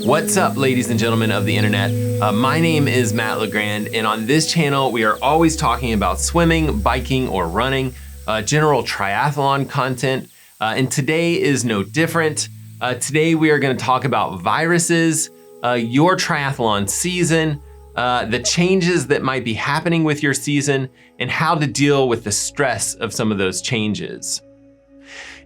What's up, ladies and gentlemen of the internet? My name is Matt LeGrand, and on this channel, we are always talking about swimming, biking, or running, general triathlon content, and today is no different. Today, we are gonna talk about viruses, your triathlon season, the changes that might be happening with your season, and how to deal with the stress of some of those changes.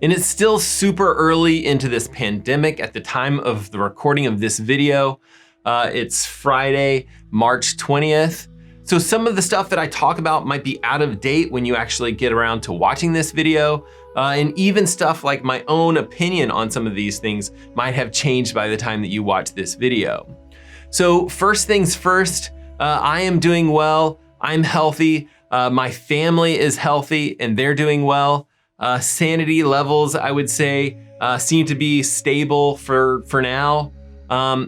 And it's still super early into this pandemic at the time of the recording of this video. It's Friday, March 20th. So some of the stuff that I talk about might be out of date when you actually get around to watching this video. And even stuff like my own opinion on some of these things might have changed by the time that you watch this video. So first things first, I am doing well, I'm healthy, my family is healthy and they're doing well. Sanity levels, I would say, seem to be stable for now.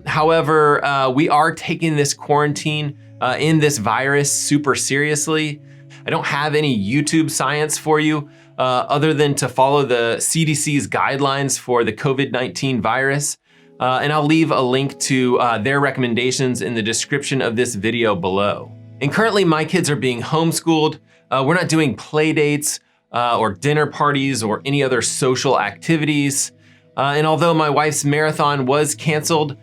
However, we are taking this quarantine and this virus super seriously. I don't have any YouTube science for you other than to follow the CDC's guidelines for the COVID-19 virus. And I'll leave a link to their recommendations in the description of this video below. And currently my kids are being homeschooled. We're not doing play dates or dinner parties or any other social activities. And although my wife's marathon was canceled,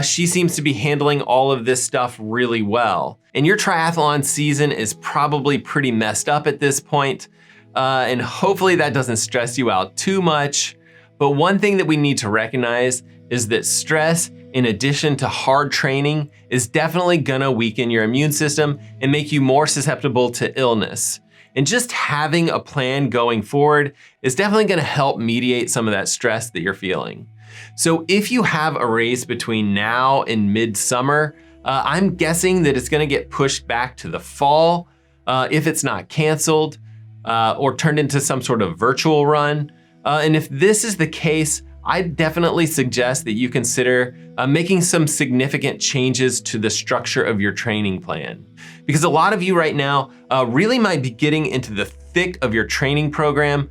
she seems to be handling all of this stuff really well. And your triathlon season is probably pretty messed up at this point. And hopefully that doesn't stress you out too much. But one thing that we need to recognize is that stress, in addition to hard training, is definitely gonna weaken your immune system and make you more susceptible to illness. And just having a plan going forward is definitely gonna help mediate some of that stress that you're feeling. So if you have a race between now and midsummer, I'm guessing that it's gonna get pushed back to the fall if it's not canceled or turned into some sort of virtual run. And if this is the case, I definitely suggest that you consider making some significant changes to the structure of your training plan. Because a lot of you right now really might be getting into the thick of your training program,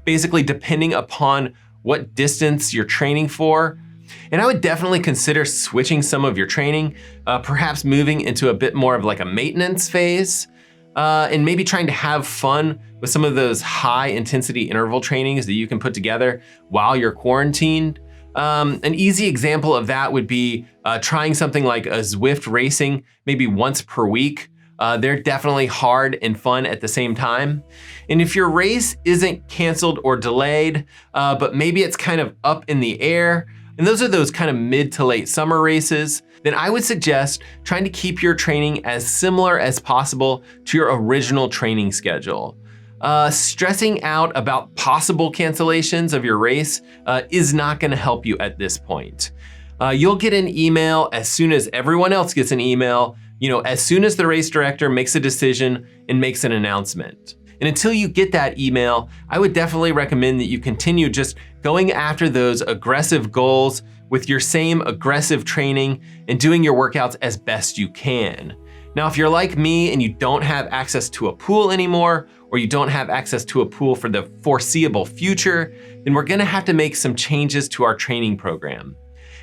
basically depending upon what distance you're training for. And I would definitely consider switching some of your training, perhaps moving into a bit more of like a maintenance phase, and maybe trying to have fun with some of those high intensity interval trainings that you can put together while you're quarantined. An easy example of that would be trying something like a Zwift racing, maybe once per week. They're definitely hard and fun at the same time. And if your race isn't canceled or delayed, but maybe it's kind of up in the air, and those are those kind of mid to late summer races, then I would suggest trying to keep your training as similar as possible to your original training schedule. Stressing out about possible cancellations of your race is not gonna help you at this point. You'll get an email as soon as everyone else gets an email, as soon as the race director makes a decision and makes an announcement. And until you get that email, I would definitely recommend that you continue just going after those aggressive goals with your same aggressive training and doing your workouts as best you can. Now, if you're like me and you don't have access to a pool anymore, or you don't have access to a pool for the foreseeable future, then we're gonna have to make some changes to our training program.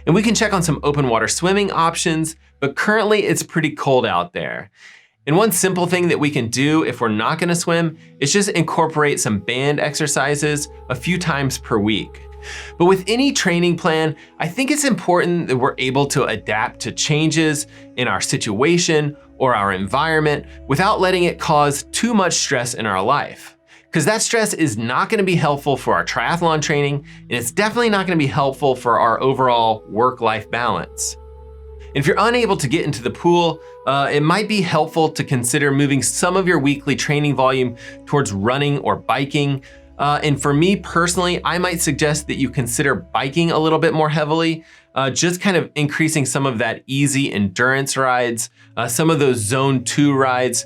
And we can check on some open water swimming options, but currently it's pretty cold out there. And one simple thing that we can do if we're not gonna swim is just incorporate some band exercises a few times per week. But with any training plan, I think it's important that we're able to adapt to changes in our situation or our environment without letting it cause too much stress in our life. Because that stress is not gonna be helpful for our triathlon training, and it's definitely not gonna be helpful for our overall work-life balance. If you're unable to get into the pool, it might be helpful to consider moving some of your weekly training volume towards running or biking. And for me personally, I might suggest that you consider biking a little bit more heavily, just kind of increasing some of that easy endurance rides, some of those zone 2 rides,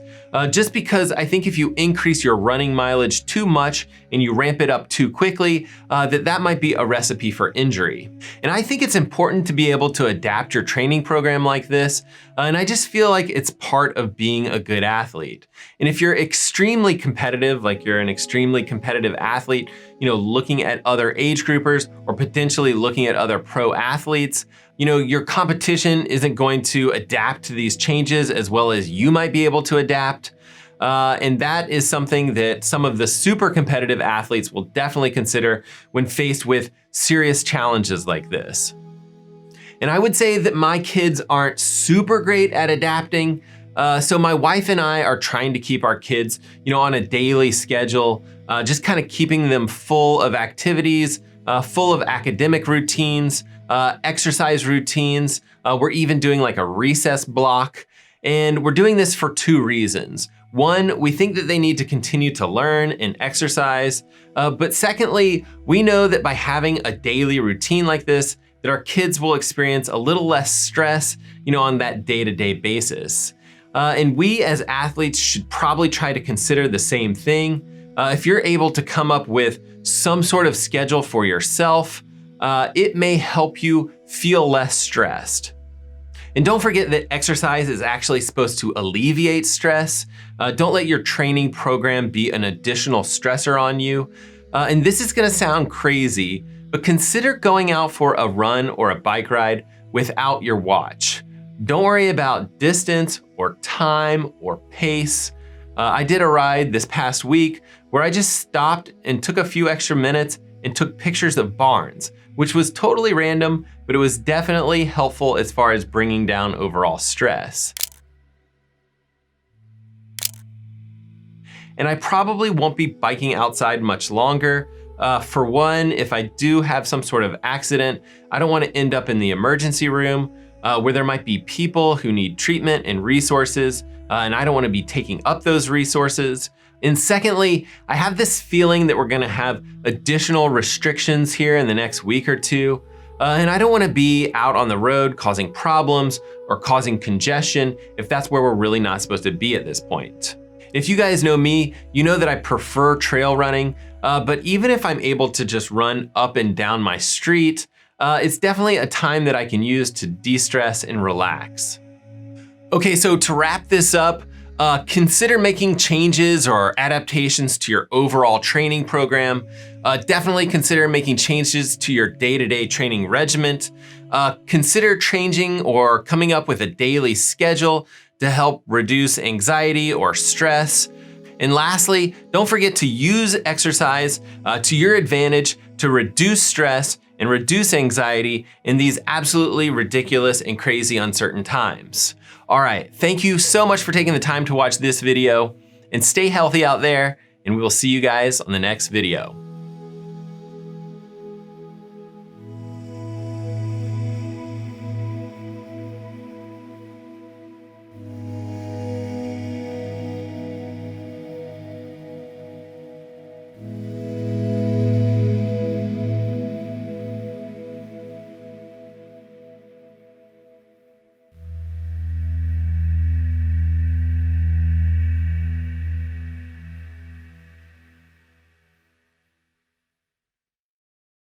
just because I think if you increase your running mileage too much and you ramp it up too quickly, that might be a recipe for injury. And I think it's important to be able to adapt your training program like this, and I just feel like it's part of being a good athlete. And if you're extremely competitive, like you're an extremely competitive athlete, looking at other age groupers or potentially looking at other pro athletes, Your competition isn't going to adapt to these changes as well as you might be able to adapt. And that is something that some of the super competitive athletes will definitely consider when faced with serious challenges like this. And I would say that my kids aren't super great at adapting. So my wife and I are trying to keep our kids, on a daily schedule, just kind of keeping them full of activities, full of academic routines, exercise routines. We're even doing like a recess block. And we're doing this for two reasons. One, we think that they need to continue to learn and exercise. But secondly, we know that by having a daily routine like this, that our kids will experience a little less stress, on that day-to-day basis. And we as athletes should probably try to consider the same thing. If you're able to come up with some sort of schedule for yourself, it may help you feel less stressed. And don't forget that exercise is actually supposed to alleviate stress. Don't let your training program be an additional stressor on you. And this is gonna sound crazy, but consider going out for a run or a bike ride without your watch. Don't worry about distance or time or pace. I did a ride this past week where I just stopped and took a few extra minutes and took pictures of barns, which was totally random, but it was definitely helpful as far as bringing down overall stress. And I probably won't be biking outside much longer. For one, if I do have some sort of accident, I don't want to end up in the emergency room where there might be people who need treatment and resources, and I don't want to be taking up those resources. And secondly, I have this feeling that we're going to have additional restrictions here in the next week or two, and I don't want to be out on the road causing problems or causing congestion if that's where we're really not supposed to be at this point. If you guys know me, you know that I prefer trail running, but even if I'm able to just run up and down my street, it's definitely a time that I can use to de-stress and relax. Okay, so to wrap this up, consider making changes or adaptations to your overall training program. Definitely consider making changes to your day-to-day training regimen. Consider changing or coming up with a daily schedule to help reduce anxiety or stress. And lastly, don't forget to use exercise to your advantage to reduce stress and reduce anxiety in these absolutely ridiculous and crazy uncertain times. All right, thank you so much for taking the time to watch this video, and stay healthy out there, and we will see you guys on the next video.